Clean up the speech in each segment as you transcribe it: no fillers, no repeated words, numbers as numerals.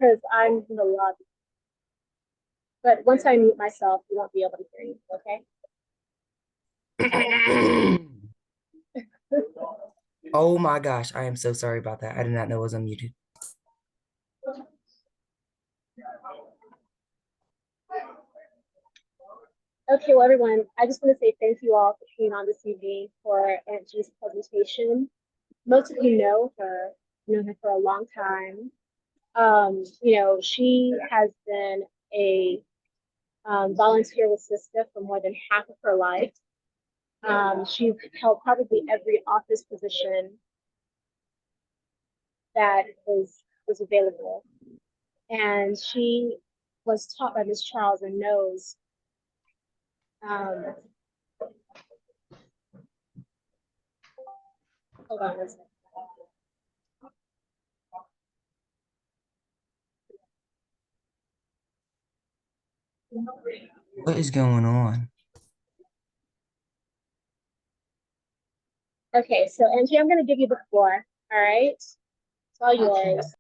because I'm in the lobby. But once I mute myself, you won't be able to hear you, okay? Oh my gosh, I am so sorry about that. I did not know it was unmuted. Okay, well, everyone, I just want to say thank you all for being on this evening for Aunt G's presentation. Most of you know her, known her for a long time. You know, she has been a volunteer with SISCA for more than half of her life. She's held probably every office position that was available. And she was taught by Mss Charles and knows hold on a second. What is going on? Okay, so Angie, I'm going to give you the floor. All right, it's all yours.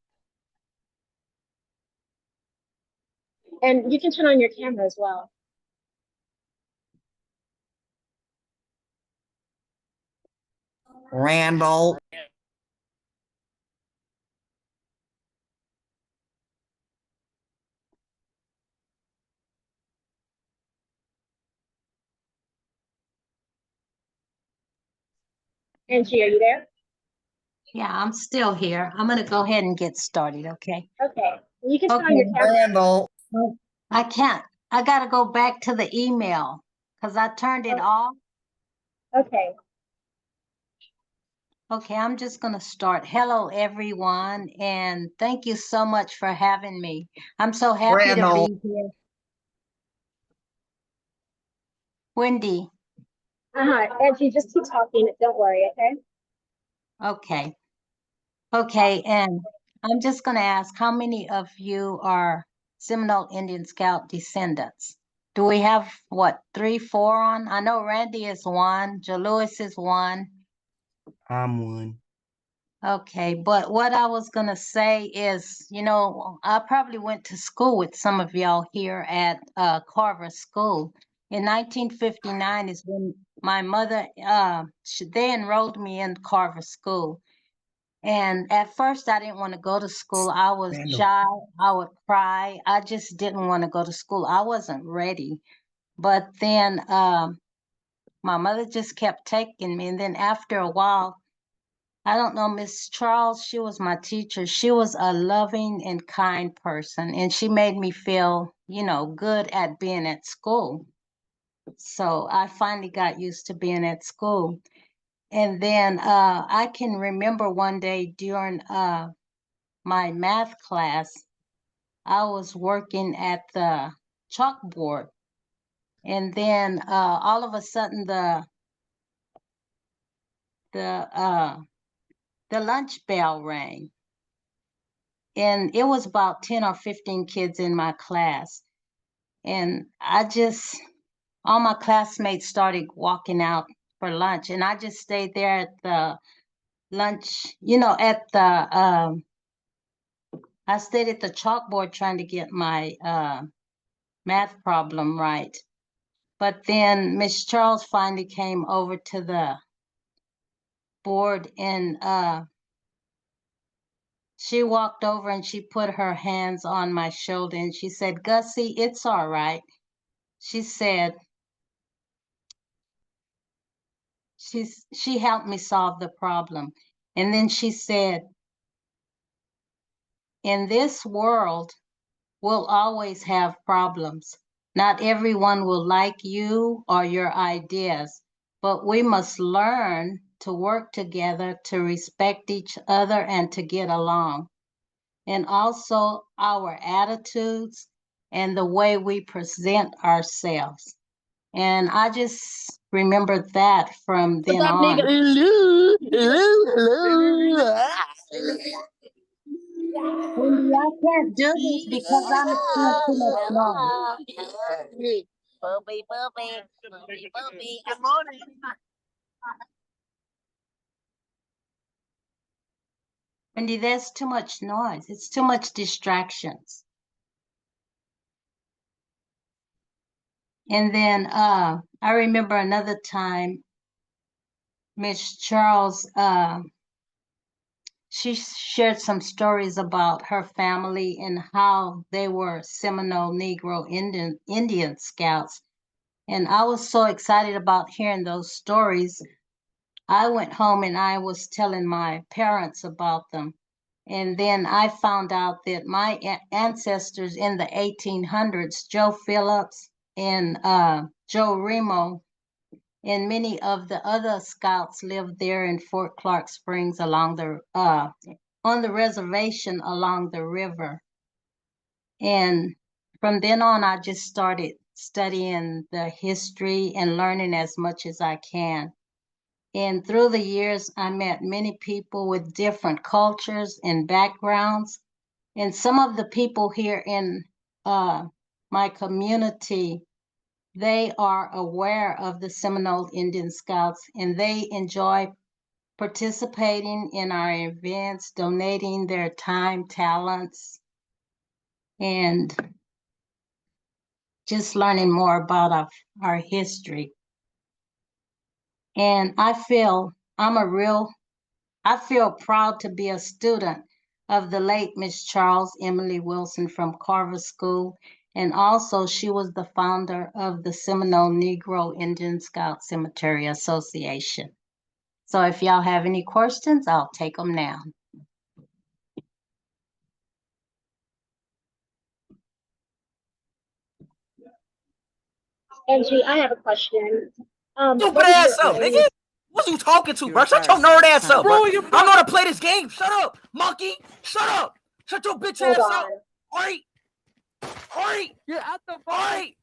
And you can turn on your camera as well. Randall. Angie, are you there? Yeah, I'm still here. I'm going to go ahead and get started, okay? Okay, you can turn on your camera. Randall. I can't. I got to go back to the email because I turned it off. Okay. Okay, I'm just going to start. Hello, everyone, and thank you so much for having me. I'm so happy Randall. to be here. Wendy. Angie, just keep talking. Don't worry, okay? Okay. Okay, and I'm just going to ask how many of you are Seminole Indian Scout descendants? Do we have, what, 3, 4 on? I know Randy is one, Joe Lewis is one. I'm one. Okay, but what I was going to say is, you know, I probably went to school with some of y'all here at Carver School. In 1959 is when my mother, they enrolled me in Carver School. And at first I didn't want to go to school. I was shy, I would cry. I just didn't want to go to school. I wasn't ready. But then my mother just kept taking me. And then after a while, I don't know, Mss Charles, she was my teacher. She was a loving and kind person, and she made me feel, you know, good at being at school. So I finally got used to being at school. And then I can remember one day during my math class, I was working at the chalkboard. And then all of a sudden the lunch bell rang. And it was about 10 or 15 kids in my class. And all my classmates started walking out for lunch. And I just stayed there at the lunch, you know, I stayed at the chalkboard trying to get my math problem right. But then Mss Charles finally came over to the board and she walked over and she put her hands on my shoulder and she said, "Gussie, it's all right." She said, she helped me solve the problem. And then she said, "In this world, we'll always have problems. Not everyone will like you or your ideas, but we must learn to work together, to respect each other, and to get along. And also our attitudes and the way we present ourselves." And I just remember that from then on. Wendy, I can't do this because I'm making too much noise. Booby, booby, booby, booby. Good morning. Wendy, there's too much noise. It's too much distractions. And then I remember another time, Miss Charles, she shared some stories about her family and how they were Seminole Negro Indian Scouts. And I was so excited about hearing those stories. I went home and I was telling my parents about them. And then I found out that my ancestors in the 1800s, Joe Phillips and Joe Remo, and many of the other scouts lived there in Fort Clark Springs along the on the reservation along the river. And from then on, I just started studying the history and learning as much as I can. And through the years, I met many people with different cultures and backgrounds. And some of the people here in my community, they are aware of the Seminole Indian Scouts and they enjoy participating in our events, donating their time, talents, and just learning more about our history. And I feel proud to be a student of the late Mss Charles Emily Wilson from Carver School. And also she was the founder of the Seminole Negro Indian Scout Cemetery Association. So if y'all have any questions, I'll take them now. Angie, I have a question. Stupid What is ass your up, nigga. earliest- What you talking to, bro? Shut your nerd ass up, bro. I don't know how to play this game. Shut up, monkey. Shut up. Shut your bitch Hold ass up. on. All right. All right. You're at the All phone. right.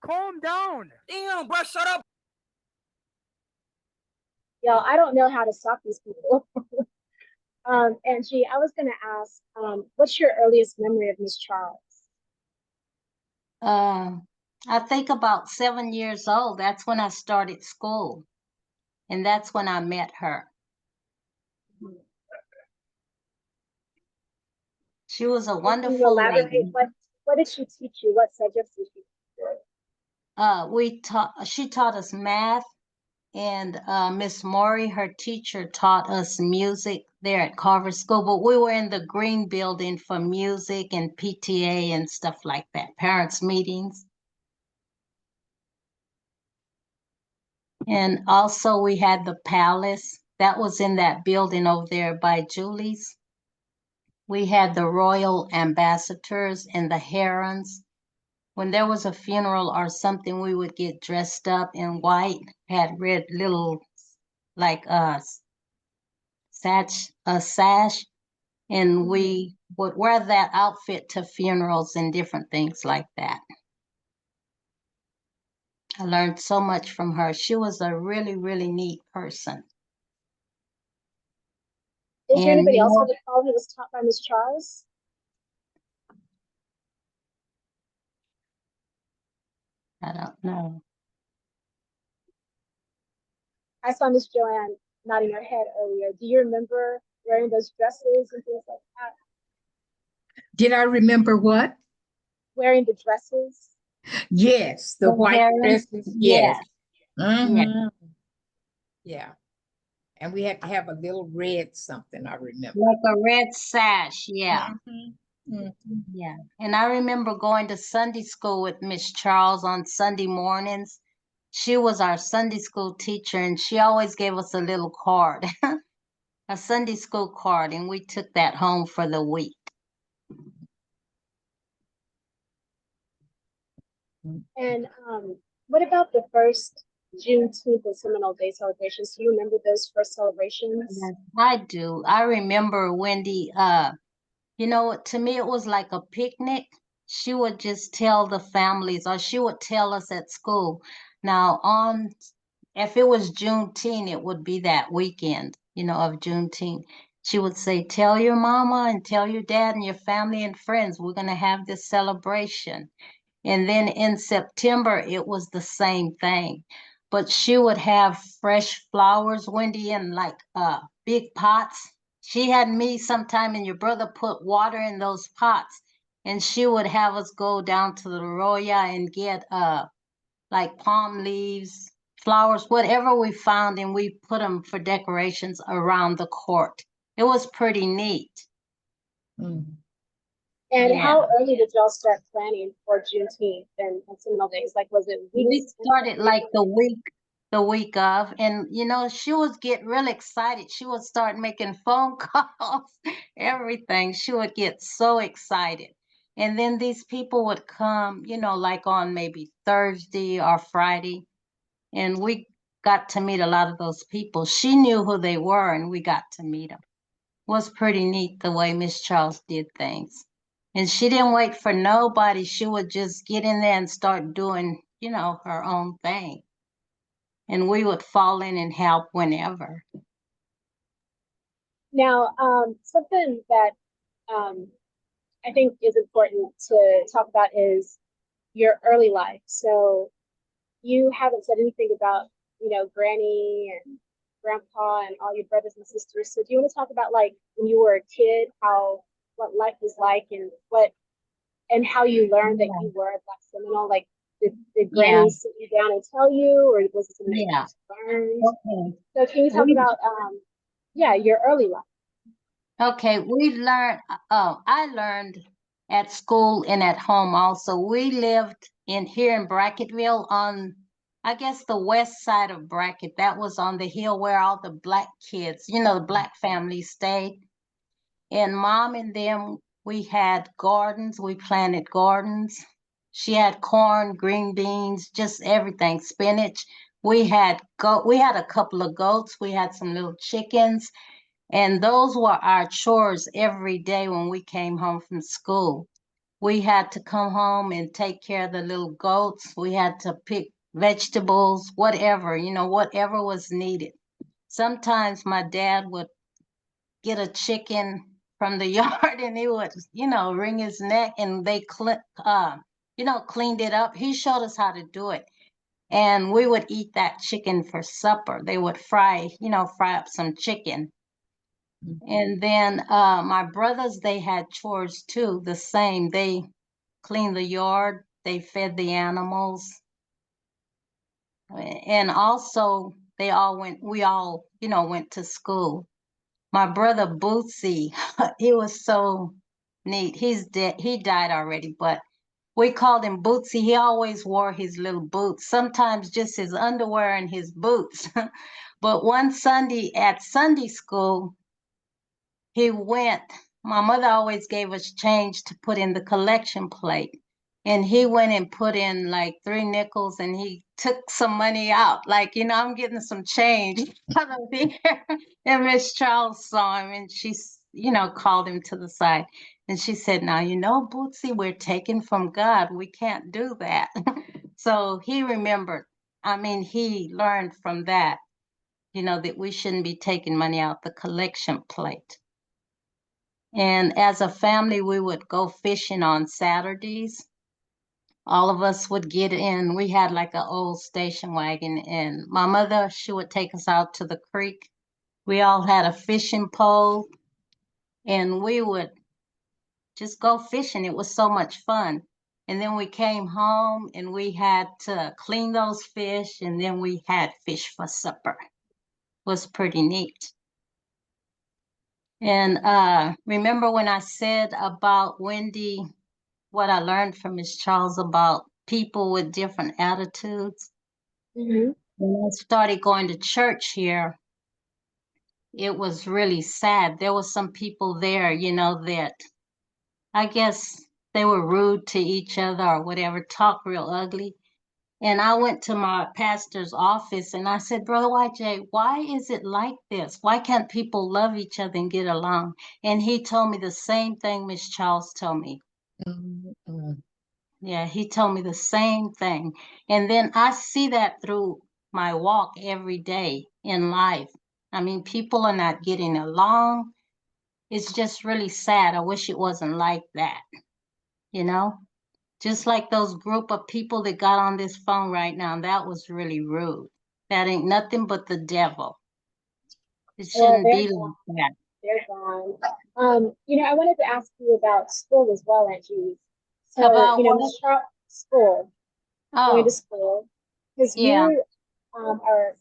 Calm down. Damn, bro. Shut up. Y'all, I don't know how to stop these people. Angie, I was gonna ask, what's your earliest memory of Miss Charles? I think about 7 years old. That's when I started school. And that's when I met her. She was a Can you wonderful elaborate? lady. What did she teach you? What subjects did she teach you? She taught us math, and Miss Maury, her teacher, taught us music there at Carver School, but we were in the green building for music and PTA and stuff like that, parents' meetings. And also we had the palace. That was in that building over there by Julie's. We had the royal ambassadors and the herons. When there was a funeral or something, we would get dressed up in white, had red little, like a sash, and we would wear that outfit to funerals and different things like that. I learned so much from her. She was a really, really neat person. Is there And, anybody you else know- on the call who was taught by Miss Charles? I don't know. I saw Miss Joanne nodding her head earlier. Do you remember wearing those dresses and things like that? Did I remember what? Wearing the dresses? Yes, the The white herons? dresses. Yes. Yes. Yeah. And we had to have a little red something, I remember. Like a red sash, yeah. Mhm. Yeah. And I remember going to Sunday school with Miss Charles on Sunday mornings. She was our Sunday school teacher, and she always gave us a little card, a Sunday school card, and we took that home for the week. And what about the first Juneteenth and Seminole Day celebrations? Do you remember those first celebrations? Yes, I do. I remember Wendy, you know, to me it was like a picnic. She would just tell the families, or she would tell us at school. Now, if it was Juneteenth, it would be that weekend, you know, of Juneteenth. She would say, tell your mama and tell your dad and your family and friends, we're going to have this celebration. And then in September, it was the same thing. But she would have fresh flowers, Wendy, in like big pots. She had me sometime, and your brother put water in those pots, and she would have us go down to the arroyo and get like palm leaves, flowers, whatever we found, and we put them for decorations around the court. It was pretty neat. Mm. And Yeah. how early did y'all start planning for Juneteenth and Seminole Days? Like, was it We weeks? started like the week of, and you know, she would get really excited. She would start making phone calls, everything. She would get so excited. And then these people would come, you know, like on maybe Thursday or Friday, and we got to meet a lot of those people. She knew who they were, and we got to meet them. It was pretty neat the way Miss Charles did things. And she didn't wait for nobody. She would just get in there and start doing, you know, her own thing. And we would fall in and help whenever. Now, something that I think is important to talk about is your early life. So you haven't said anything about, Granny and Grandpa and all your brothers and sisters. So do you want to talk about like when you were a kid, what life was like and how you learned that you were a Black Seminole? Like, did Granny sit you down and tell you, or was it something that you just learned? Okay. So can you talk about, your early life? Okay, we learned, I learned at school and at home also. We lived here in Brackettville on, I guess, the west side of Brackett. That was on the hill where all the Black kids, you know, the Black families stayed. And Mom and them, we had gardens. We planted gardens. She had corn, green beans, just everything, spinach. We had a couple of goats. We had some little chickens. And those were our chores every day when we came home from school. We had to come home and take care of the little goats. We had to pick vegetables, whatever, whatever was needed. Sometimes my dad would get a chicken from the yard and he would, wring his neck, and they cleaned it up. He showed us how to do it. And we would eat that chicken for supper. They would fry up some chicken. And then my brothers, they had chores too, the same. They cleaned the yard, they fed the animals. And also we all went to school. My brother Bootsy, he was so neat. He's dead. He died already, but we called him Bootsy. He always wore his little boots, sometimes just his underwear and his boots. But one Sunday at Sunday school, my mother always gave us change to put in the collection plate. And he went and put in like 3 nickels, and he took some money out. Like, I'm getting some change out of here. And Mss Charles saw him, and she, called him to the side. And she said, now, Bootsy, we're taken from God. We can't do that. So he remembered. He learned from that, that we shouldn't be taking money out the collection plate. And as a family, we would go fishing on Saturdays. All of us would get in. We had like an old station wagon, and my mother, she would take us out to the creek. We all had a fishing pole, and we would just go fishing. It was so much fun. And then we came home and we had to clean those fish, and then we had fish for supper. It was pretty neat. And remember when I said about Wendy, what I learned from Mss Charles about people with different attitudes? Mm-hmm. When I started going to church here, it was really sad. There were some people there, that I guess they were rude to each other or whatever, talk real ugly. And I went to my pastor's office and I said, Brother YJ, why is it like this? Why can't people love each other and get along? And he told me the same thing Mss Charles told me. Mm-hmm. Yeah, he told me the same thing. And then I see that through my walk every day in life. People are not getting along. It's just really sad. I wish it wasn't like that, Just like those group of people that got on this phone right now, that was really rude. That ain't nothing but the devil. It shouldn't be like that. they're gone. I wanted to ask you about school as well, Aunt Judy. So, About what? Miss Charles, school, going to Oh, school, because yeah, you are,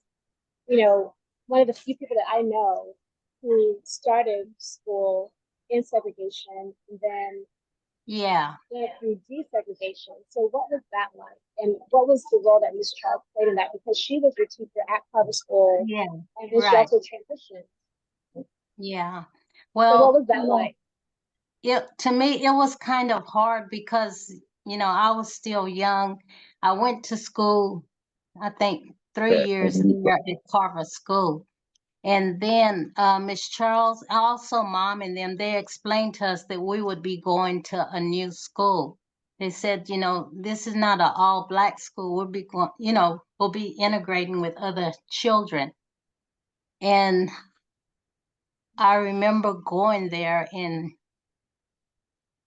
one of the few people that I know who started school in segregation and then yeah, went through desegregation. So what was that like? And what was the role that Miss Charles played in that? Because she was your teacher at Carver School yeah, and then she right, also transitioned. yeah. So what Well, was that like? to me, it was kind of hard because, I was still young. I went to school, I think 3 years there at Carver School. And then Miss Charles, also Mom and them, they explained to us that we would be going to a new school. They said, this is not an all Black school. We'll be going, we'll be integrating with other children. And I remember going there, and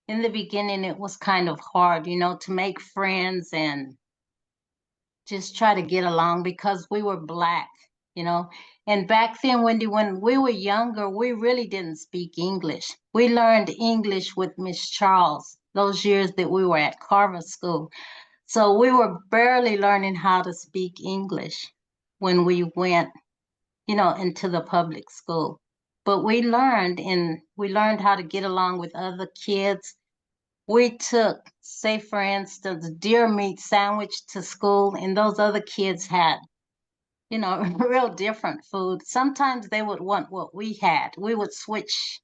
in the beginning it was kind of hard, to make friends and just try to get along because we were Black, you know. And back then, Wendy, when we were younger, we really didn't speak English. We learned English with Miss Charles those years that we were at Carver School. So we were barely learning how to speak English when we went, into the public school. But we learned how to get along with other kids. We took, say for instance, deer meat sandwich to school, and those other kids had, real different food. Sometimes they would want what we had. We would switch,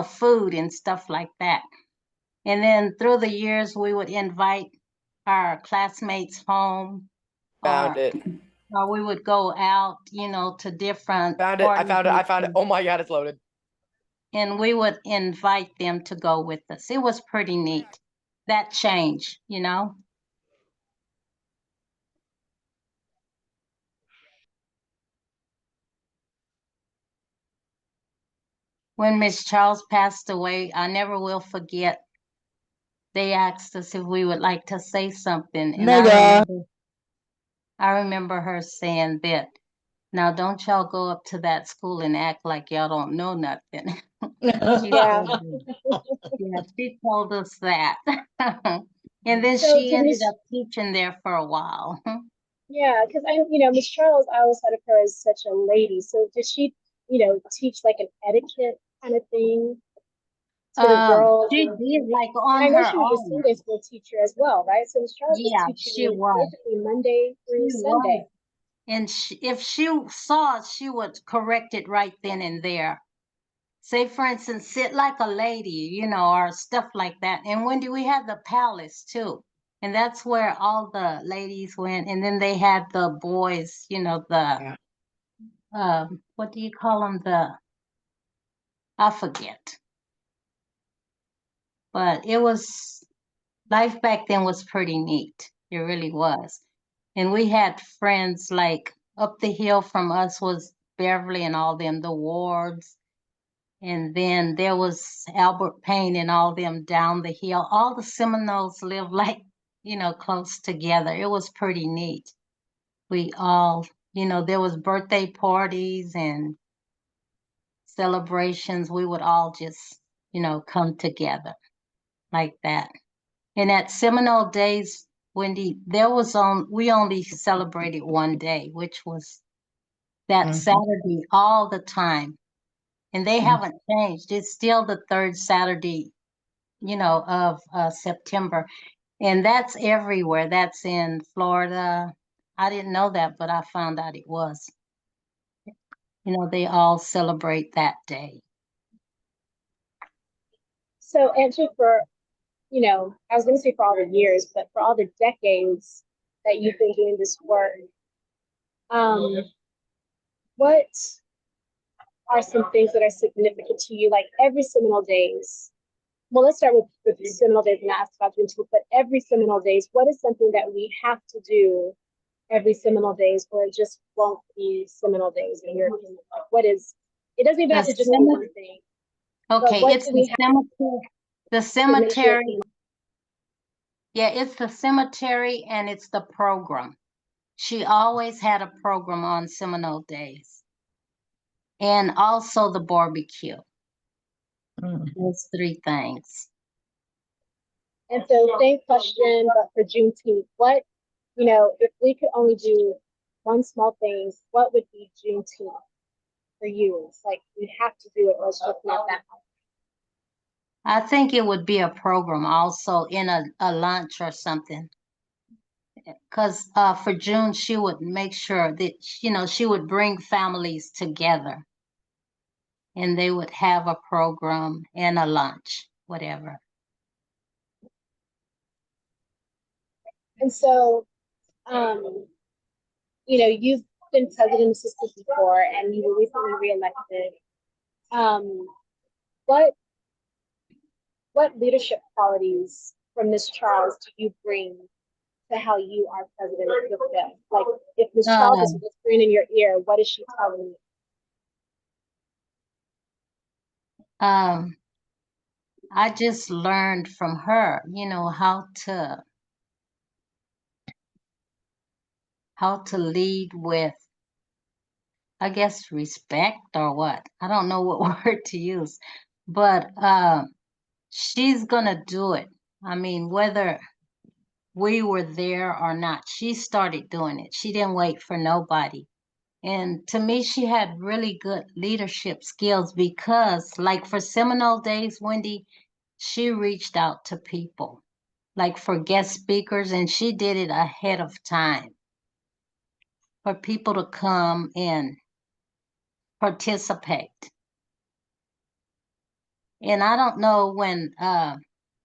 food and stuff like that. And then through the years, we would invite our classmates home, Found or it. or we would go out, to different Found it. I parties found it. and I found it. stuff, Oh my God, it's loaded. and we would invite them to go with us. It was pretty neat. That change, When Miss Charles passed away, I never will forget. They asked us if we would like to say something, and I remember her saying that, "Now don't y'all go up to that school and act like y'all don't know nothing." She Yeah. she told us that. And then So she did ended Miss up teaching there for a while. Yeah, because Miss Charles, I always thought of her as such a lady. So did she, teach like an etiquette kind of thing to the girls? She did like And on I know her she was a own. Sunday school teacher as well, right? So Miss Charles was Yeah, teaching she you was. basically Monday through She was. Sunday. And if she saw it, she would correct it right then and there. Say, for instance, sit like a lady, or stuff like that. And Wendy, we had the palace too. And that's where all the ladies went. And then they had the boys, what do you call them? I forget. But life back then was pretty neat. It really was. And we had friends like up the hill from us was Beverly and all them, the Wards. And then there was Albert Payne and all them down the hill. All the Seminoles lived like, close together. It was pretty neat. We all, there was birthday parties and celebrations. We would all just, come together like that. And at Seminole Days, Wendy, we only celebrated one day, which was that Saturday all the time. And they haven't changed. It's still the third Saturday, of September. And that's everywhere. That's in Florida. I didn't know that, but I found out it was. They all celebrate that day. So answer for, I was going to say for all the years, but for all the decades that you've been doing this work, what are some things that are significant to you? Like every Seminole Days. Well, let's start with the Seminole Days and ask about you, but every Seminole Days, what is something that we have to do every Seminole Days, or it just won't be Seminole Days in your opinion? Like, what is? It doesn't even have to just be one thing. Okay, it's the cemetery. The cemetery. Yeah, it's the cemetery and it's the program. She always had a program on Seminole Days. And also the barbecue. Mm. Those three things. And so same question, but for Juneteenth, what, if we could only do one small thing, what would be Juneteenth for you? It's like, you have to do it, or it's just not that much. I think it would be a program also in a lunch or something. Because for June, she would make sure that, she would bring families together and they would have a program and a lunch, whatever. And so, you've been president assistant before, and you were recently reelected. What leadership qualities from Ms. Charles do you bring to how you are president of the Fed? Like, if Ms. Charles is whispering in your ear, what is she telling you? I just learned from her, how to lead with, I guess, respect or what. I don't know what word to use, but she's gonna do it. I mean, whether we were there or not, she started doing it. She didn't wait for nobody. And to me, she had really good leadership skills because, like for Seminole Days, Wendy, she reached out to people, like for guest speakers, and she did it ahead of time for people to come and participate. And I don't know, when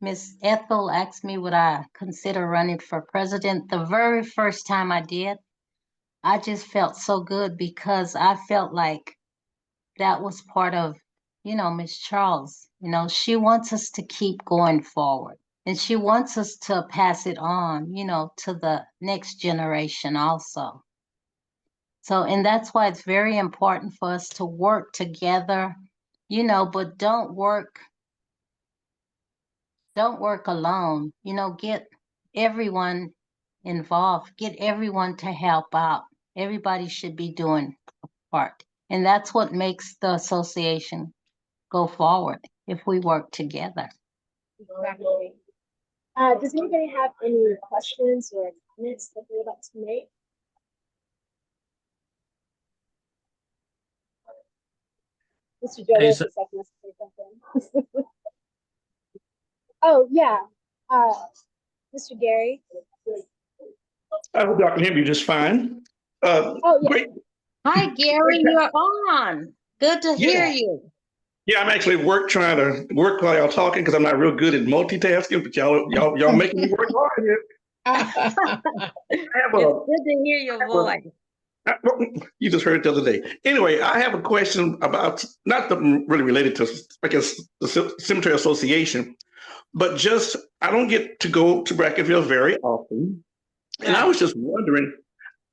Miss Ethel asked me would I consider running for president, the very first time I did, I just felt so good because I felt like that was part of, Miss Charles. She wants us to keep going forward, and she wants us to pass it on, to the next generation also. So, and that's why it's very important for us to work together, but don't work alone. Get everyone involved, get everyone to help out. Everybody should be doing a part. And that's what makes the association go forward, if we work together. Exactly. Does anybody have any questions or comments that they would like to make? Mr. Joe, there's a second to say something. Oh, yeah. Mr. Gary. I hope y'all can hear me just fine. Oh, yeah. Great. Hi, Gary, you're on. Good to hear Yeah. you. Yeah, I'm actually trying to work while y'all talking because I'm not real good at multitasking, but y'all making me work hard here. It's good to hear your voice. You just heard it the other day. Anyway, I have a question about, not really related to, I guess, the Cemetery Association, but just, I don't get to go to Brackettville very often. And I was just wondering,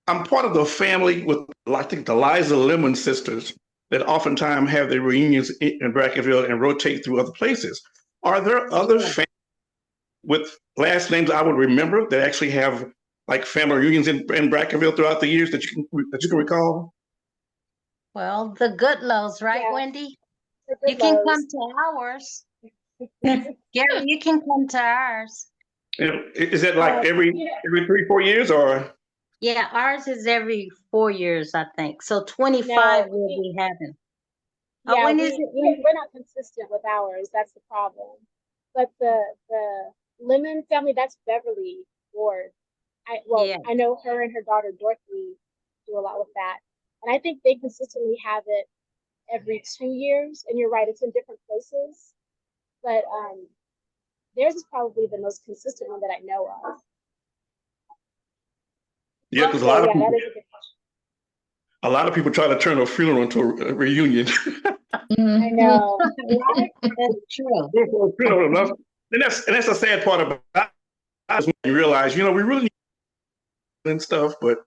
I'm part of the family with, I think, the Liza Lemon sisters that oftentimes have their reunions in Brackettville and rotate through other places. Are there other families with last names I would remember that actually have like family reunions in Brackettville throughout the years that you can recall? Well, the Goodlows, right, Yeah. Wendy? The You can Goodlows. come to ours. Gary, you can come to ours. Is that like every 3-4 years or? Yeah, ours is every 4 years, I think. So 25 we'll be having. Yeah, when is it? we're not consistent with ours. That's the problem. But the Lemon family, that's Beverly Ward. I know her and her daughter Dorothy do a lot with that, and I think they consistently have it every 2 years. And you're right, it's in different places, but theirs is probably the most consistent one that I know of. Yeah, because a lot of people try to turn a funeral into a reunion. I know. That's true. And that's a sad part about it. When you realize, we really need and stuff. But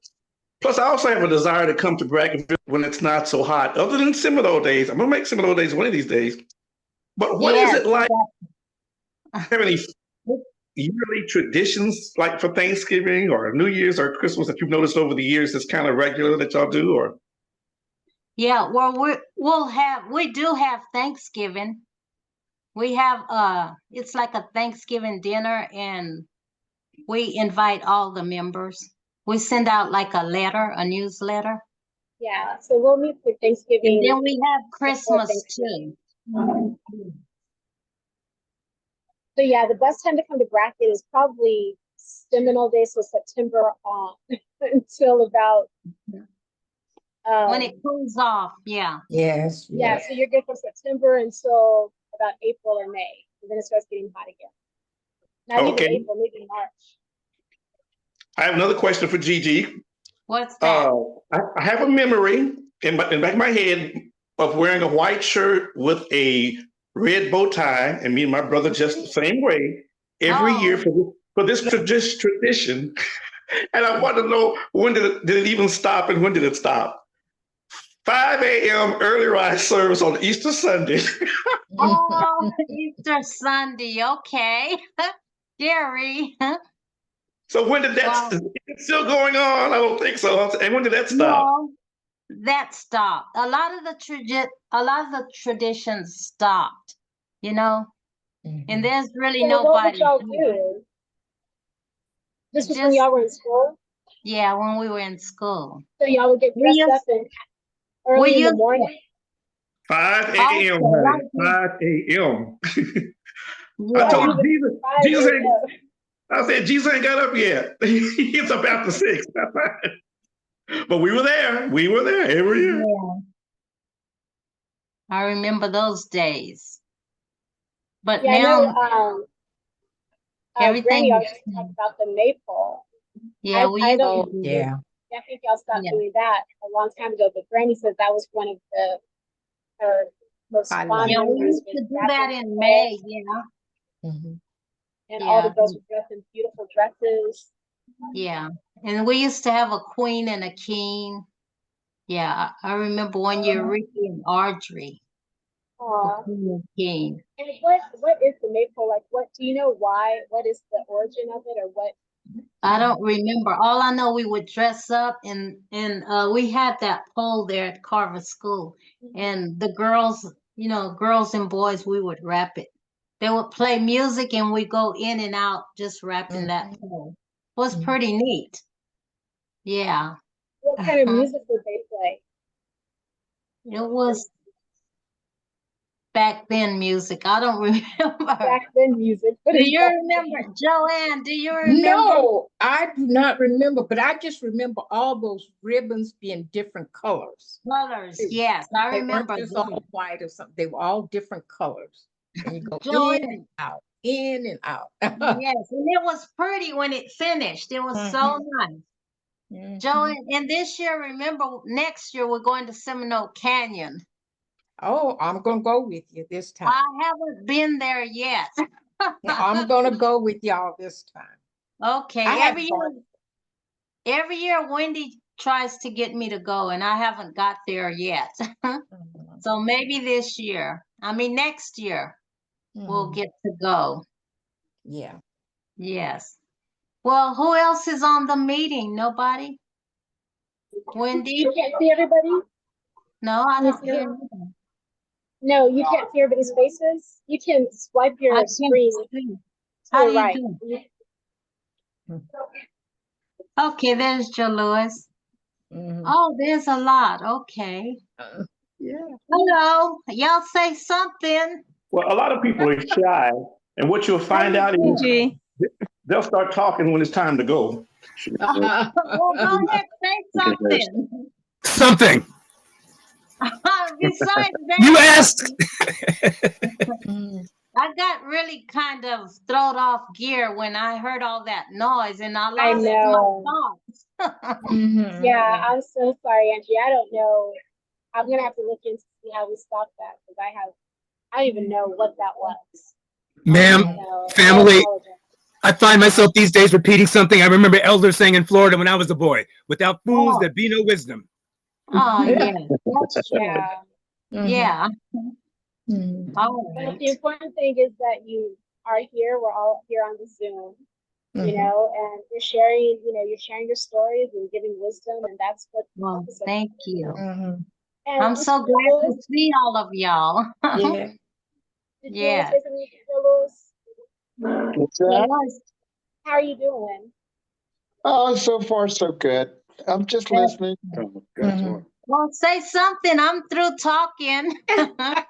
plus, I also have a desire to come to Brackettville when it's not so hot. Other than Seminole Days, I'm gonna make Seminole Days one of these days. But what is it like? Have any yearly traditions like for Thanksgiving or New Year's or Christmas that you've noticed over the years that's kind of regular that y'all do? Or yeah, well, we do have Thanksgiving. We have it's like a Thanksgiving dinner, and we invite all the members. We send out like a letter, a newsletter. Yeah, so we'll meet for And Thanksgiving. then we have before Christmas Thanksgiving. too. So yeah, the best time to come to Brackett is probably Seminole Day, so September on until about When it cools off, yeah. Yes, yeah, yes. so you're good from September until about April or May, and then it starts getting hot again. Not even Okay. April, maybe March. I have another question for Gigi. What's that? I have a memory in the back of my head of wearing a white shirt with a red bow tie, and me and my brother just the same way every year for this tradition. And I want to know, when did it even stop, and when did it stop? 5 a.m. early rise service on Easter Sunday. Oh, Easter Sunday, okay. Gary. So when did that? Wow. Is it still going on? I don't think so. And when did that stop? No, that stopped. A lot of the traditions stopped, you know, and there's really So what would nobody y'all here. do? This was when Just- y'all were in school? Yeah, when we were in school. So y'all would get We dressed used- up and early in the morning? 5 a.m. Also, honey. 5 a.m. Yeah. I told Jesus, 5 Jesus a.m. ain't, I said, Jesus ain't got up yet. He's up after 6. But we were there. We were there every year. Yeah. I remember those days. But Yeah, I now know. everything Granny is always talked about the maypole. yeah, we I used don't- to do Yeah. I think y'all stopped Yeah. doing that a long time ago, but Granny said that was one of her most I fond Yeah, we memories. used to was do wrapping that in the May, clothes, yeah. and all the Yeah. girls were dressed in beautiful dresses. Yeah. And we used to have a queen and a king. Yeah, I remember one year Ricky and Audrey, the Aw. queen and king. And what is the maypole like? What do you know why? What is the origin of it, or what? I don't remember. All I know, we would dress up and we had that pole there at Carver School, and the girls, you know, girls and boys, we would wrap it. They would play music and we go in and out just wrapping that pole. It was pretty neat. Yeah, What kind of music would they play? it was back then music. I don't remember. Back then music. What Do is you back remember, Joanne? Do you remember? No, I do not remember, but I just remember all those ribbons being different colors. Colors, yes, I They weren't remember just that. all white or something. They were all different colors. And you go Joanne. in and out, in and out. Yes, and it was pretty when it finished. It was so nice. Joanne, and this year, remember, next year we're going to Seminole Canyon. Oh, I'm gonna go with you this time. I haven't been there yet. I'm gonna go with y'all this time. Okay, I every haven't year, gone. every year Wendy tries to get me to go, and I haven't got there yet. So maybe this year, I mean next year, we'll get to go. Yeah. Yes. Well, who else is on the meeting? Nobody? Wendy? You can't see everybody? No, I Can you don't see hear them? anything. No, you can't see everybody's faces. You can swipe I your can't screen see. to How the do you right. do? Okay, there's Joe Lewis. Mhm. Oh, there's a lot. Okay. Yeah. Hello. Y'all say something. Well, a lot of people are shy, and what you'll find out is they'll start talking when it's time to go. Well, go ahead, say something. Something. Besides You that, asked. I got really kind of thrown off gear when I heard all that noise, and I I lost know. my thoughts. Yeah, I'm so sorry, Angie. I don't know. I'm gonna have to look into see how we stop that because I don't even know what that was. Ma'am, So, I family, apologize. I find myself these days repeating something I remember elders saying in Florida when I was a boy. Without fools, Oh. there be no wisdom. Oh, yeah, that's true. Yeah. Yeah. All But right. the important thing is that you are here. We're all here on the Zoom, you know, and you're sharing, you're sharing your stories and giving wisdom, and that's what. Well, thank you. And I'm so glad to see all of y'all. Yeah. Did you want to Yeah. say something, Lewis? What's that? Yes. How are you doing? Oh, so far so good. I'm just listening. Mhm. Well, say something. I'm through talking. Yeah.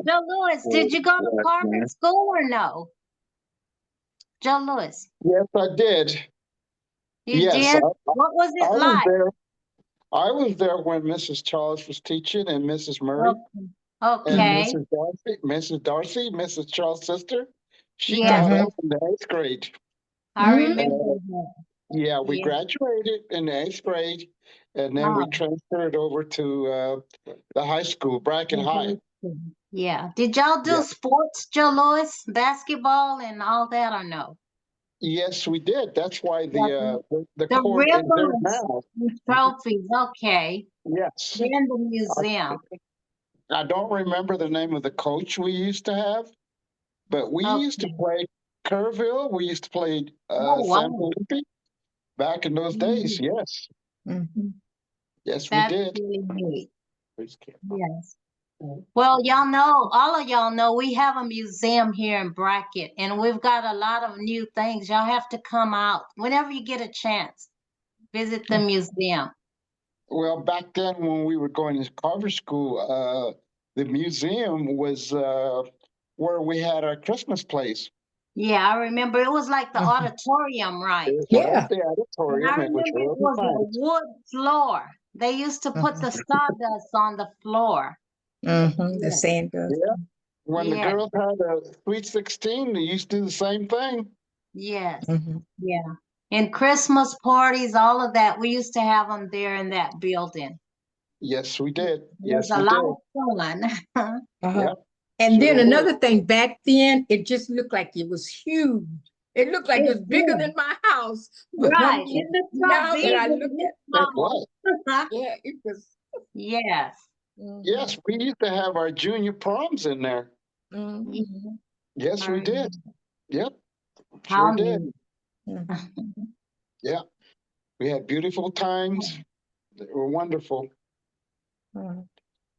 Joe Lewis, did you go to Carver School or no? Joe Lewis, Yes, I did. you Yes, did? What was I it was like? there. I was there when Mrs. Charles was teaching and Mrs. Murray and Okay. Mrs. Charles' sister. She Yes, taught us in the 8th grade. I Mhm. remember that. Yeah, we Yeah. graduated in the 8th grade, and then we Oh. transferred over to the high school, Brackett High. Yeah. Did y'all do Yeah. sports, Joe Lewis? Basketball and all that or no? Yes, we did. That's why Yeah. the The court is there ribbons now. and trophies, okay. Yes. In the museum. I don't remember the name of the coach we used to have, but we used to Okay. play Kerrville. We used to play Oh, San wow. Felipe back in those days. Yes. Mhm. Yes, we That's did. really neat. Yes. Well, y'all know, all of y'all know we have a museum here in Brackett, and we've got a lot of new things. Y'all have to come out whenever you get a chance. Visit the museum. Well, back then when we were going to Carver School, the museum was where we had our Christmas plays. Yeah, I remember it was like the Mhm. auditorium, right? It Yeah. was the And auditorium. I It was remember it really was a nice. wood floor. They used to put the sawdust on the floor. Mhm. The Yeah. sand goes. Yeah. When the Yeah. girls had a Sweet 16, they used to do the same thing. Yes. Mhm. Yeah. And Christmas parties, all of that, we used to have them there in that building. Yes, we did. It was Yes, a we lot did. of fun. Uh-huh. Yep. And then Sure was. another thing, back then, it just looked like it was huge. It looked like it was bigger than my house. But Right. It looked so now big that I and look this at It small. was. yeah, it was. Yes. Yes, we used to have our junior proms in there. Mhm. Yeah. Yes, I we did. remember. Yep. How Sure did. neat. Mhm. Yeah. We had beautiful times. They were wonderful. Mhm.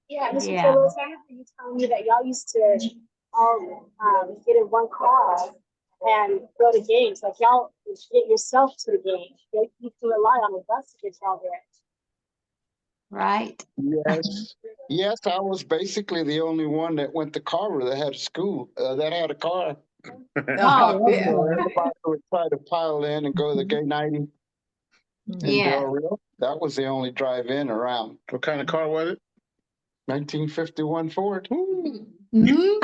Yeah, Mr. Yeah. Lewis, I remember you telling me that y'all used to all get in one car and go to games. Like y'all would get yourself to the game. You used to rely on the bus to get y'all there. Right. Yes. Yes, I was basically the only one that went to Carver that had a school, that had a car. Oh, Yeah. So okay. everybody would try to pile in and go to the gay 90 in Yes. Del Rio. That was the only drive-in around. What kind of car was it? 1951 Ford. Mhm.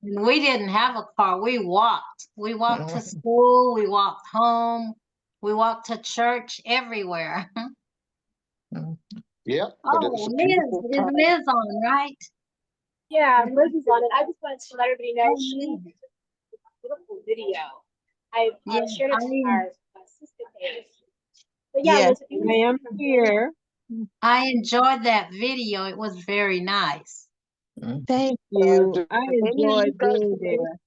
And we didn't have a car. We walked. We walked to Mhm. school. We walked home. We walked to church everywhere. Yep, but it was Oh, a Liz, beautiful is time. Liz on, right? Yeah, Liz is on it. I just wanted to let everybody know Oh, she Liz. did a beautiful video. I Yeah, shared it I to mean, our SISCA page. But yeah, Yes, Liz, if you I am want to here. I enjoyed that video. It was very nice. Thank you. Do I any of you enjoyed guys, being there.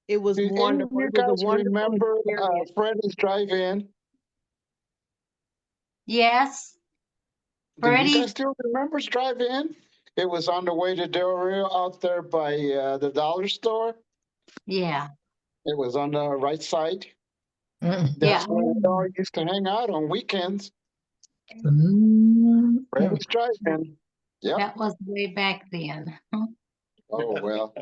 It was do any of wonderful. you It was a guys wonderful remember experience. Freddy's Drive-In? Yes, Do you Freddie. guys still remember Drive-In? It was on the way to Del Rio out there by the dollar store. Yeah, It was on the right side. Mhm. yeah. That's where we all used to hang out on weekends. Mhm. Freddy's Drive-In. Yep. That was way back then. Oh, well.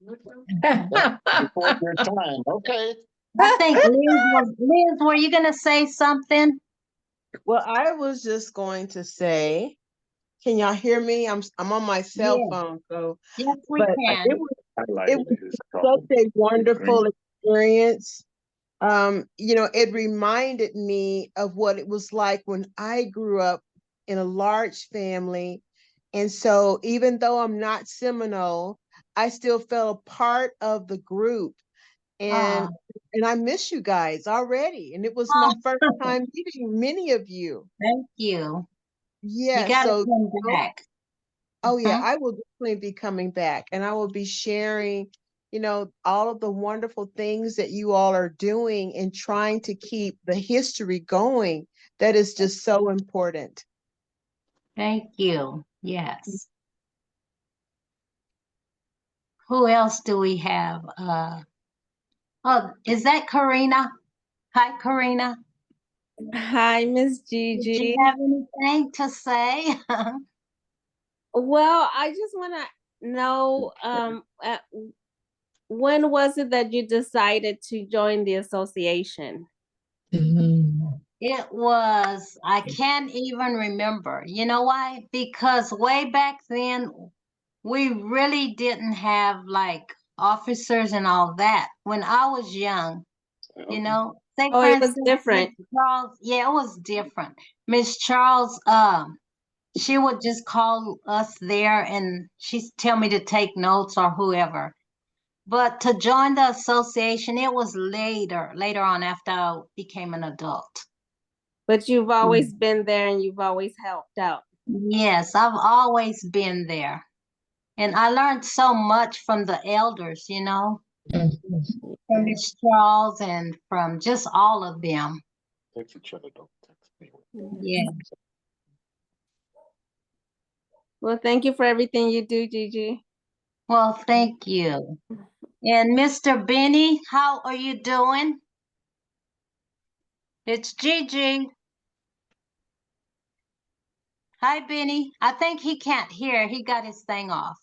Before your time. Okay. I think Liz, were you gonna say something? Well, I was just going to say, can y'all hear me? I'm on my cell Yeah. phone, so Yes, we but can. it was such a wonderful experience. It reminded me of what it was like when I grew up in a large family. And so even though I'm not Seminole, I still felt a part of the group. And I miss you guys already. And it was my first time meeting many of you. Thank you. You Yeah, gotta so come back. oh yeah, I will definitely be coming back and I will be sharing, all of the wonderful things that you all are doing and trying to keep the history going. That is just so important. Thank you. Yes. who else do we have? Oh, is that Karina? Hi, Karina. Hi, Miss Did Gigi. you have anything to say? Well, I just want to know, when was it that you decided to join the association? It was, I can't even remember. You know why? Because way back then, we really didn't have like officers and all that. When I was young, you know, say Oh, for it was instance, different. Miss Charles, yeah, it was different. Miss Charles, she would just call us there and she'd tell me to take notes or whoever. But to join the association, it was later on after I became an adult. But you've always been there and you've always helped out. Yes, I've always been there. And I learned so much from the elders, you know, from Miss Charles and from just all of them. Text each other, don't text me. Yeah. Well, thank you for everything you do, Gigi. Well, thank you. And Mr. Benny, how are you doing? It's Gigi. Hi, Benny. I think he can't hear. He got his thing off.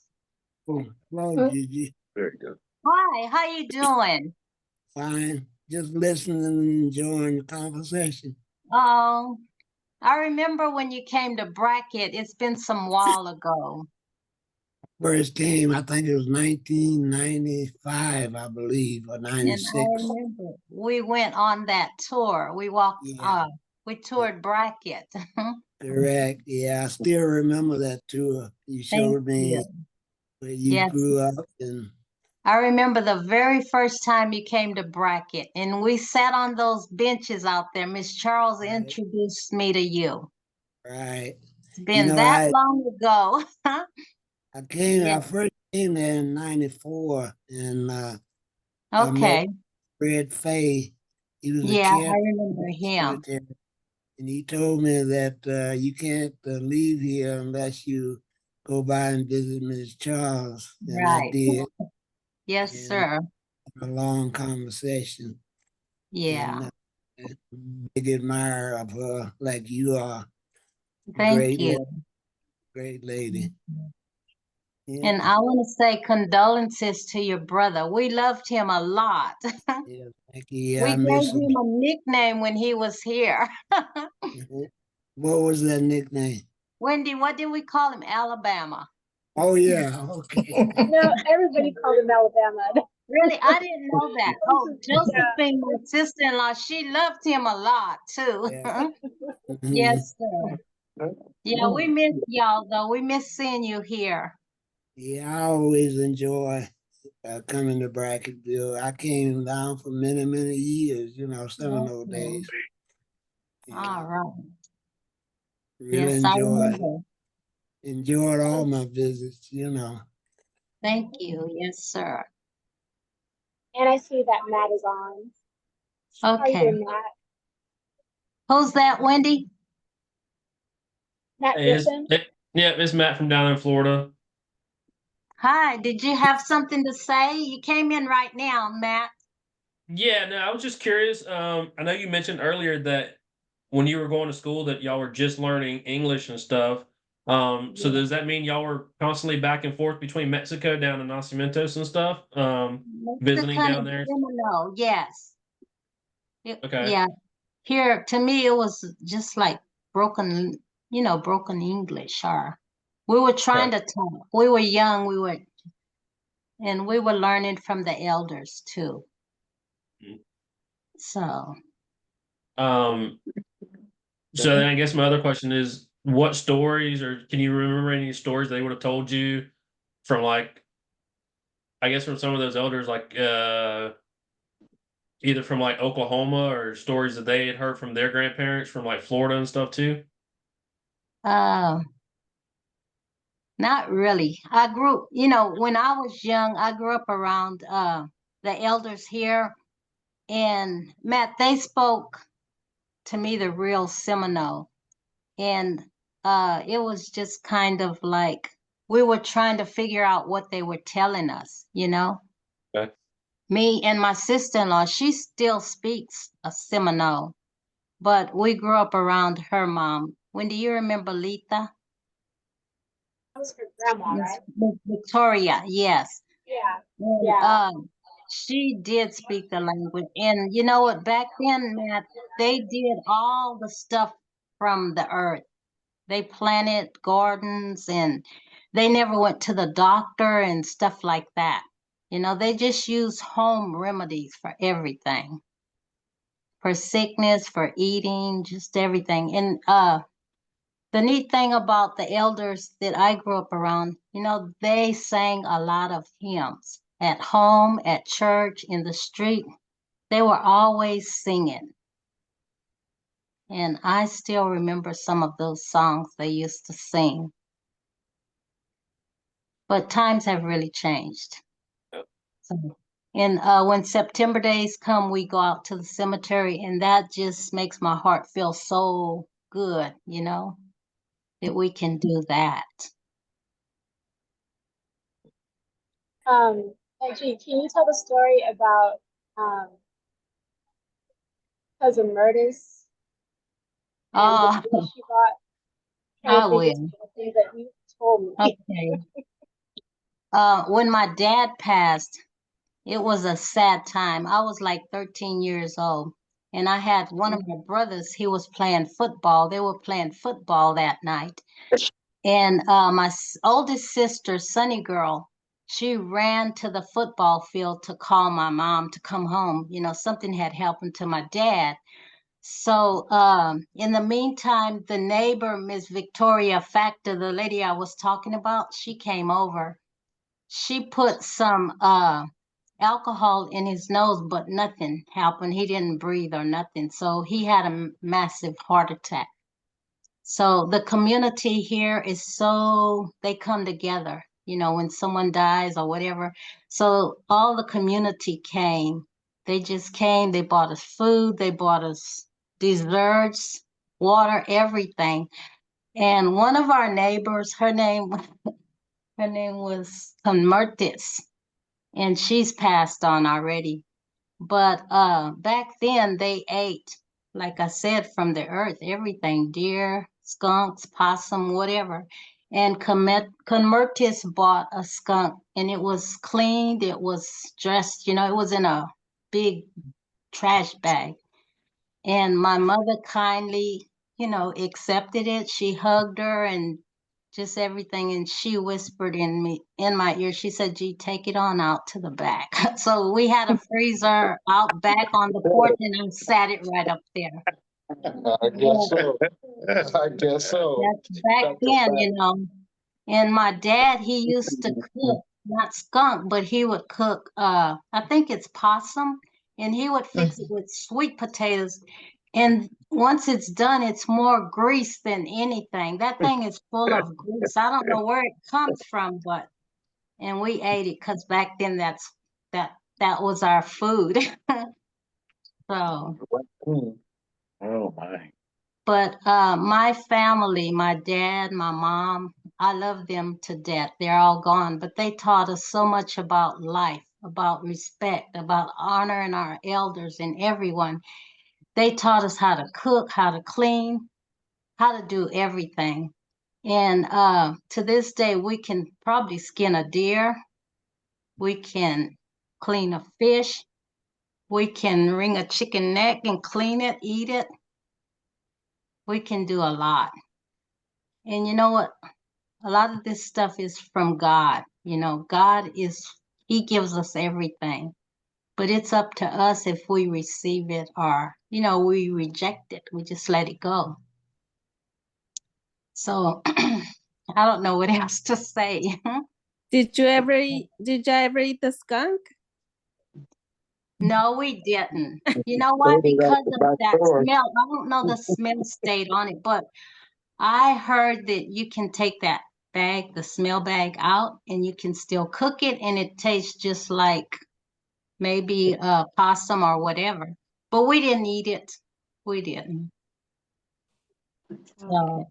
Oh, hello, Gigi. Very good. Hi, how you doing? Fine. Just listening and enjoying the conversation. Oh, I remember when you came to Brackett. It's been some while ago. First came, I think it was 1995, I believe, or And I 96. remember we went on that tour. We walked, Yeah. We toured Brackett. Correct. Yeah, I still remember that tour. You showed me you. where you Yes. grew up, and I remember the very first time you came to Brackett and we sat on those benches out there. Miss Charles Right. introduced me to you. right. It's been know, that long ago. I Yeah. first came there in 94, and I met Okay. Fred Fay. He was a Yeah, I caretaker, remember him. and he told me that you can't leave here unless you go by and visit Mrs. Charles. And I Right. did. Yes, And sir. a long conversation. Yeah. And big admirer of her, like you are. Thank you. Great lady. Yeah. And I want to say condolences to your brother. We loved him a lot. Yeah, thank you. Yeah, We I gave miss him. him a nickname when he was here. What was that nickname? Wendy, what did we call him? Alabama. Oh yeah, okay. No, everybody called him Alabama. Really? I didn't know that. Oh, Josephine, my sister-in-law, she loved him a lot too. Yeah. Yes, sir. Yeah, we miss y'all though. We miss seeing you here. Yeah, I always enjoy coming to Brackettville. I came down for many, many years, Seminole days. All right. Really Yes, I remember. enjoyed all my visits, Thank you. Yes, sir. And I see that Matt is on. How are you Okay. doing, Matt? Who's that, Wendy? Matt Hey, Griffin? it's Matt from down in Florida. Hi, did you have something to say? You came in right now, Matt. Yeah, no, I was just curious. I know you mentioned earlier that when you were going to school that y'all were just learning English and stuff. So does that mean y'all were constantly back and forth between Mexico down in Nacimientos and stuff? Visiting Mexican down and there? Seminole, yes. Okay. Yeah. Here, to me, it was just like broken, broken English. Or we were trying to talk. We were young. And we were learning from the elders too. So. So then I guess my other question is, what stories, or can you remember any stories they would have told you from I guess from some of those elders, either from Oklahoma or stories that they had heard from their grandparents from Florida and stuff too? Not really. I grew, when I was young, I grew up around the elders here. And Matt, they spoke to me the real Seminole. And it was just kind of like we were trying to figure out what they were telling us, you know? Okay. Me and my sister-in-law, she still speaks a Seminole, but we grew up around her mom. When do you remember Letha? That was her grandma, right? Miss Victoria, yes. Yeah. And, Yeah. she did speak the language. And you know what, back then, Matt, they did all the stuff from the earth. They planted gardens and they never went to the doctor and stuff like that. You know, they just used home remedies for everything. For sickness, for eating, just everything. And the neat thing about the elders that I grew up around, you know, they sang a lot of hymns at home, at church, in the street. They were always singing. And I still remember some of those songs they used to sing. But times have really changed. So, and when September days come, we go out to the cemetery, and that just makes my heart feel so good, you know, that we can do that. Actually, can you tell the story about cousin Murtis and the fish she bought? I will. The things that you told me. Okay. When my dad passed, it was a sad time. I was like 13 years old, and I had one of my brothers, he was playing football. They were playing football that night. And my oldest sister, Sunny Girl, she ran to the football field to call my mom to come home. You know, something had happened to my dad. So in the meantime, the neighbor, Miss Victoria Factor, the lady I was talking about, she came over. She put some alcohol in his nose, but nothing happened. He didn't breathe or nothing. So he had a massive heart attack. So the community here is so, they come together, you know, when someone dies or whatever. So all the community came. They just came, they bought us food, they bought us desserts, water, everything. And one of our neighbors, her name was Conmertis, and she's passed on already. But back then they ate, like I said, from the earth, everything, deer, skunks, possum, whatever. And Conmertis bought a skunk, and it was cleaned, it was dressed, you know, it was in a big trash bag. And my mother kindly, you know, accepted it. She hugged her and just everything. And she whispered in my ear, she said, "Gee, take it on out to the back." So we had a freezer out back on the porch, and I sat it right up there. I guess so. I guess so. That's back then, you know. And my dad, he used to cook, not skunk, but he would cook, I think it's possum, and he would fix it with sweet potatoes. And once it's done, it's more grease than anything. That thing is full of grease. I don't know where it comes from, but, and we ate it because back then that was our food. So. Oh my. But my family, my dad, my mom, I love them to death. They're all gone, but they taught us so much about life, about respect, about honoring our elders and everyone. They taught us how to cook, how to clean, how to do everything. And to this day, we can probably skin a deer. We can clean a fish. We can wring a chicken neck and clean it, eat it. We can do a lot. And you know what? A lot of this stuff is from God. You know, God he gives us everything. But it's up to us if we receive it or, you know, we reject it. We just let it go. So I don't know what else to say. Did you ever eat the skunk? No, we didn't. You know what? Because of that smell, I don't know the smell stayed on it, but I heard that you can take that bag, the smell bag out, and you can still cook it, and it tastes just like maybe possum or whatever. But we didn't eat it. We didn't. So,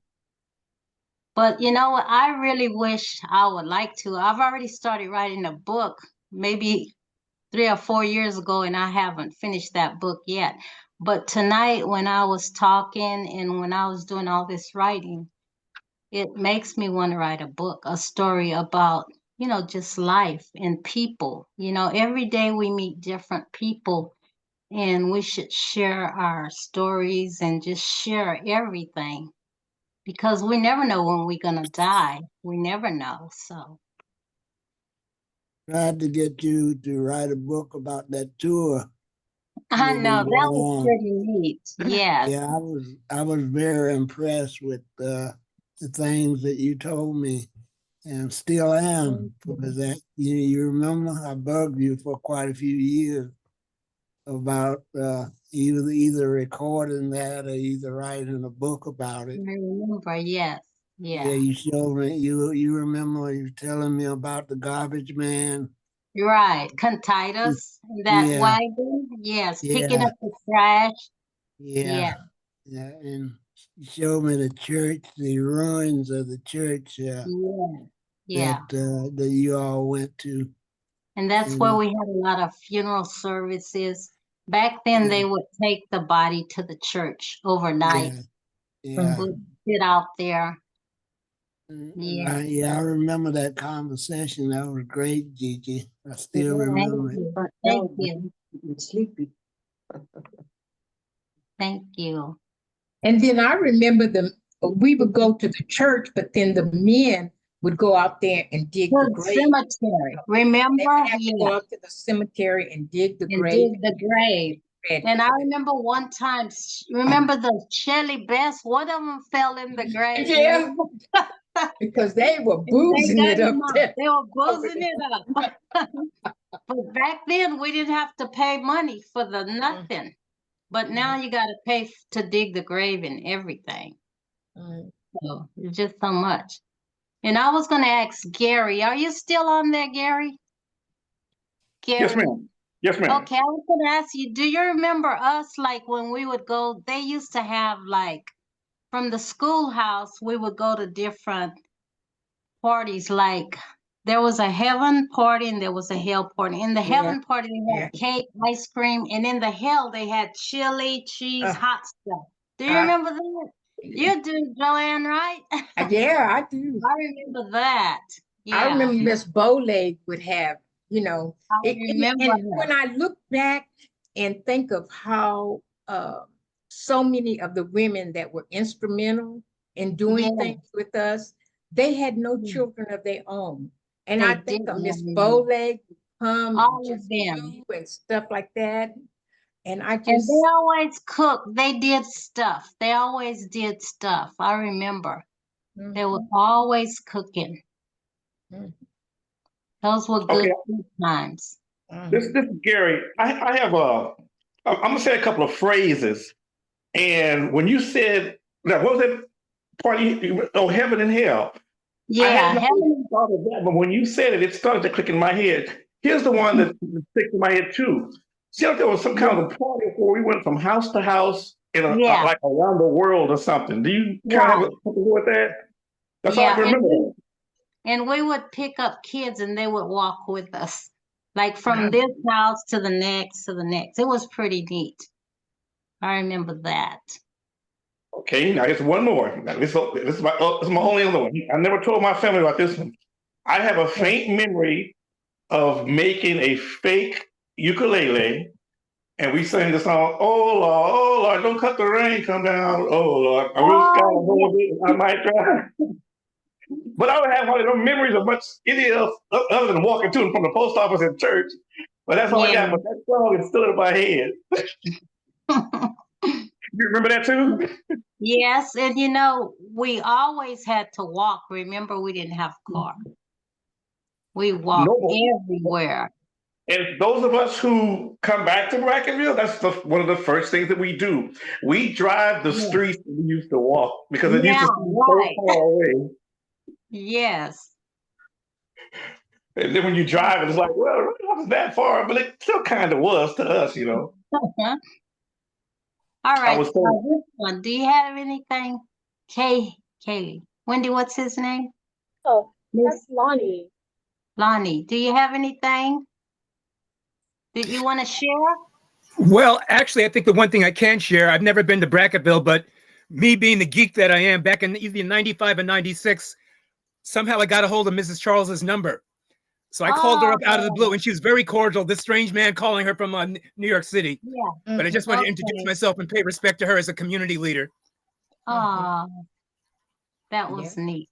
But you know what? I really wish I would like to. I've already started writing a book, maybe 3 or 4 years ago, and I haven't finished that book yet. But tonight, when I was talking and when I was doing all this writing, it makes me want to write a book, a story about, just life and people. Every day we meet different people, and we should share our stories and just share everything, because we never know when we're going to die. We never know. So Tried to get you to write a book about that tour. I that know we that were was on. pretty neat. Yes. Yeah, I was very impressed with the things that you told me, and still am. For that, you remember I bugged you for quite a few years about either recording that or either writing a book about it. I remember, yes. Yeah, Yeah. you showed me. You remember you telling me about the garbage man. You're right. Contitus, that Yeah, wagon. Yes. Picking yeah, up the trash. yeah, Yeah. yeah, and you showed me the church, the ruins of the church Yeah. Yeah. that you all went to. And that's You where know, we had a lot of funeral services. Back then, they would take the body to the church overnight. yeah. We'd sit out there. Yeah. Yeah. I remember that conversation. That was great, Gigi. I still Thank remember it. you. Thank you. Sleepy. Thank you. And then I remember we would go to the church, but then the men would go out there and dig the The grave. cemetery. Remember? They would have to go Yeah. up to the cemetery and dig the And grave. dig the grave. And I remember one time, remember the Shelly Best? One of them fell in the grave. Yeah, because they were And boozing they it got up him out. there. They were boozing it up. But back then, we didn't have to pay money for the nothing. But now you got to pay to dig the grave and everything. So it's just so much. And I was going to ask Gary, are you still on there, Gary? Gary? Yes, ma'am. Yes, ma'am. Okay, I was going to ask you, do you remember us, like when we would go, they used to have like, from the schoolhouse, we would go to different parties, like there was a heaven party and there was a hell party. In the heaven party, they had cake, ice cream, and in the hell, they had chili, cheese, hot stuff. Do you remember that? You do, Joanne, right? Yeah, I do. I remember that. Yeah. I remember Miss Bowleg would have, I remember and her. when I look back and think of how so many of the women that were instrumental in doing things with us, they had no children of their own. And I think of Miss Bowleg would come all and of them and stuff like that. And I just, and they always cooked. They did stuff. They always did stuff. I remember. They were always cooking. Those were good times. This is Gary. I have I'm gonna say a couple of phrases. And when you said that, what was that party? Oh, heaven and hell. Yeah, I hadn't heaven. thought of that, but when you said it, it started to click in my head. Here's the one that sticks in my head too. See, like there was some kind of a party where we went from house to house in like around the world or something. Do you kind of have something to do with that? That's all I remember. And we would pick up kids and they would walk with us, like from this house to the next to the next. It was pretty neat. I remember that. Okay, now here's one more. Now, this is my only other one. I never told my family about this one. I have a faint memory of making a fake ukulele, and we sang the song, oh Lord, don't cut the rain, come down, oh Lord, I really I might try. But I don't have hardly no memories of much anything else other than walking to and from the post office and church. But that's all I got. But that song is still in my head. You remember that too? Yes, and we always had to walk. Remember, we didn't have cars. We walked everywhere. And those of us who come back to Brackettville, that's one of the first things that we do. We drive the streets that we used to walk because it used to be so far away. Yes. And then when you drive, it's like, well, it wasn't that far, but it still kind of was to us, All right. This one. Do you have anything, Kaylee? Wendy, what's his name? Oh, Miss that's Lonnie. Lonnie, do you have anything that you want to share? Well, actually, I think the one thing I can share, I've never been to Brackettville, but me being the geek that I am, back in either 95 and 96, somehow I got a hold of Mrs. Charles's number. So I called her up out of the blue, and she was very cordial. This strange man calling her from New York City. Yeah. But I just want to introduce myself and pay respect to her as a community leader. Oh, that was neat.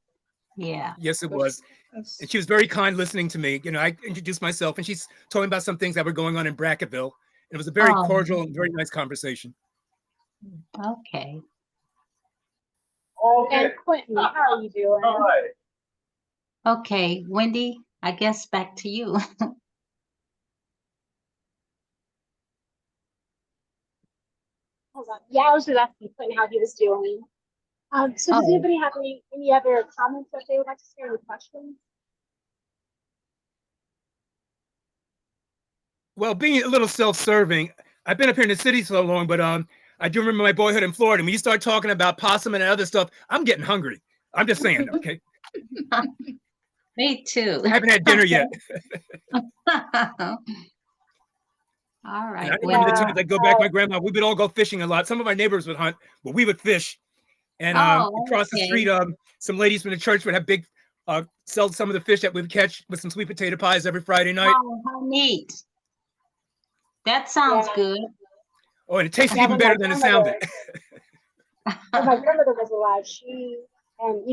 Yeah. Yes, it was. And she was very kind listening to me. You know, I introduced myself, and she's told me about some things that were going on in Brackettville. It was a very cordial and very nice conversation. Okay. And Quentin, how are you doing? All right. Okay, Wendy, I guess back to you. Hold on. Yeah, I was just asking Quentin how he was doing. So does anybody have any other comments that they would like to share, any questions? Well, being a little self-serving, I've been up here in the city so long, but I do remember my boyhood in Florida. When you start talking about possum and other stuff, I'm getting hungry. I'm just saying, okay? Me too. I haven't had dinner yet. All right. I remember the times I'd go back with my grandma. We would all go fishing a lot. Some of our neighbors would hunt, but we would fish. And across the street, some ladies from the church would have big, sell some of the fish that we would catch with some sweet potato pies every Friday night. Oh, how neat. That sounds good. Oh, and it tasted even better than it sounded. When my grandmother was alive, she and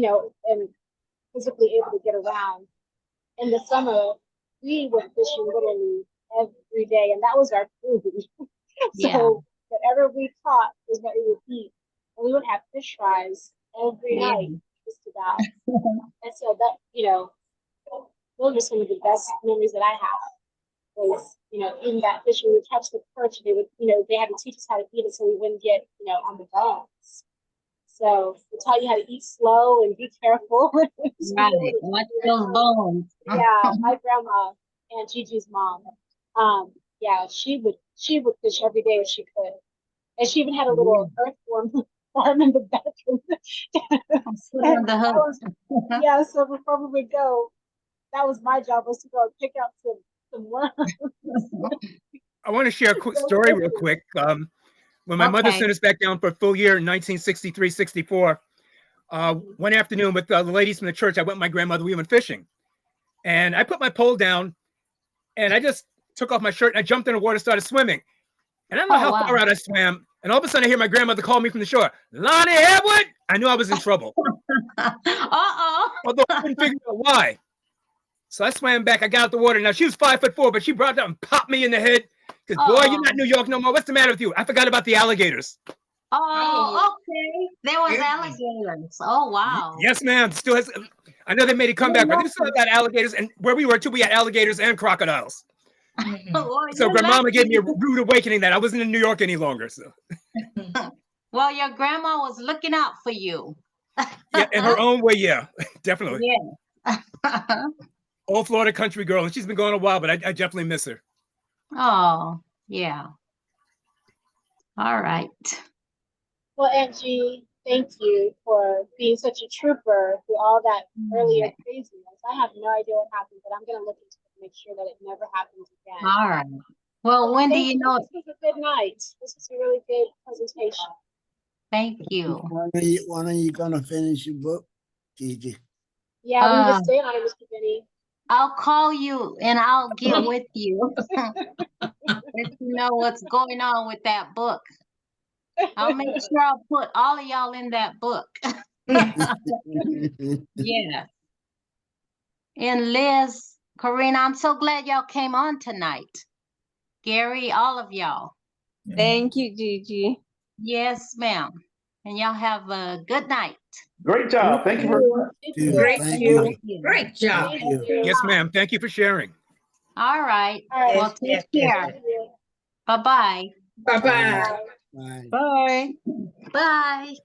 physically able to get around. In the summer, we were fishing literally every day, and that was our food. So whatever we caught was what we would eat, and we would have fish fries every night, just about. And so that those are some of the best memories that I have. Was in that fish, we would catch the perch. They would they had to teach us how to eat it so we wouldn't get on the bones. So they taught you how to eat slow and be careful. Right, watch those bones. Yeah, my grandma and Gigi's mom. Yeah, she would fish every day if she could, and she even had a little earthworm farm in the bedroom. Yeah, so before we would go, that was my job, was to go and pick out some worms. I want to share a quick story real quick. When my mother sent us back down for a full year in 1963-64, one afternoon with the ladies from the church, I went with my grandmother, we went fishing. And I put my pole down, and I just took off my shirt, and I jumped in the water and started swimming. And I don't know how far out I swam, and all of a sudden I hear my grandmother call me from the shore, "Lonnie Edward!" I knew I was in trouble. Although I couldn't figure out why. So I swam back, I got out the water. Now she was 5'4", but she brought down and popped me in the head. Because boy, you're not New York no more. What's the matter with you? I forgot about the alligators. Oh, okay. There was alligators. Oh, wow. Yes, ma'am. Still has. I know they made it come back, but they still got alligators. And where we were too, we had alligators and crocodiles. So grandmama gave me a rude awakening that I wasn't in New York any longer. So. Well, your grandma was looking out for you. Yeah, in her own way, yeah, definitely. Yeah. Old Florida country girl, and she's been gone a while, but I definitely miss her. Oh, yeah. All right. Well, Angie, thank you for being such a trooper through all that earlier craziness. I have no idea what happened, but I'm going to look into it to make sure that it never happens again. All right. Well, Wendy, this was a good night. This was a really good presentation. Thank you. When are you going to finish your book, Gigi? Yeah, we were staying on it, Mr. Benny. I'll call you and I'll get with you. Let you know what's going on with that book. I'll make sure I'll put all of y'all in that book. Yeah. And Liz, Karina, I'm so glad y'all came on tonight. Gary, all of y'all. Thank you, Gigi. Yes, ma'am. And y'all have a good night. Great job. Thank you very much. Great job. Yes, ma'am. Thank you for sharing. All right. All right. Well, take care. Bye-bye. Bye-bye. Bye. Bye.